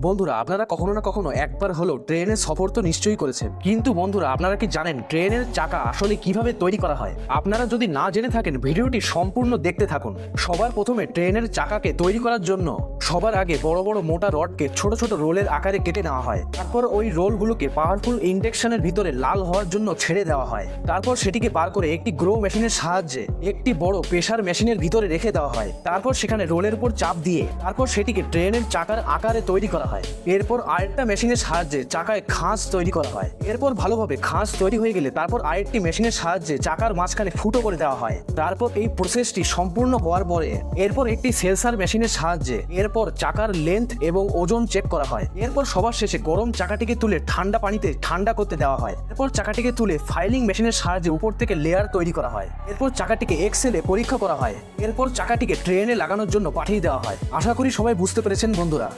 বন্ধুরা, আপনারা কখনো না কখনো একবার হলেও ট্রেনের সফর তো নিশ্চয়ই করেছেন, কিন্তু বন্ধুরা আপনারা কি জানেন ট্রেনের চাকা আসলে কিভাবে তৈরি করা হয়? আপনারা যদি না জেনে থাকেন ভিডিওটি সম্পূর্ণ দেখতে থাকুন। সবার প্রথমে ট্রেনের চাকাকে তৈরি করার জন্য সবার আগে বড় বড় মোটা রডকে ছোট ছোট রোলের আকারে কেটে নেওয়া হয়। তারপর ওই রোলগুলোকে পাওয়ারফুল ইন্ডাকশনের ভিতরে লাল হওয়ার জন্য ছেড়ে দেওয়া হয়। তারপর সেটিকে বার করে একটি গ্রো মেশিনের সাহায্যে একটি বড় প্রেসার মেশিনের ভিতরে রেখে দেওয়া হয়। তারপর সেখানে রোলের উপর চাপ দিয়ে তারপর সেটিকে ট্রেনের চাকার আকারে তৈরি করা হয়। এরপর আরেকটা মেশিনের সাহায্যে চাকায় খাঁজ তৈরি করা হয়। এরপর ভালোভাবে খাঁজ তৈরি হয়ে গেলে তারপর আরেকটি মেশিনের সাহায্যে চাকার মাঝখানে ফুটো করে দেওয়া হয়। তারপর এই প্রসেসটি সম্পূর্ণ হওয়ার পরে এরপর একটি সেন্সর মেশিনের সাহায্যে এরপর চাকার লেন্থ এবং ওজন চেক করা হয়। এরপর সবার শেষে গরম চাকাটিকে তুলে ঠান্ডা পানিতে ঠান্ডা করতে দেওয়া হয়। এরপর চাকাটিকে তুলে ফাইলিং মেশিনের সাহায্যে উপর থেকে লেয়ার তৈরি করা হয়। এরপর চাকাটিকে এক্সেলে পরীক্ষা করা হয়। এরপর চাকাটিকে ট্রেনে লাগানোর জন্য পাঠিয়ে দেওয়া হয়। আশা করি সবাই বুঝতে পেরেছেন বন্ধুরা।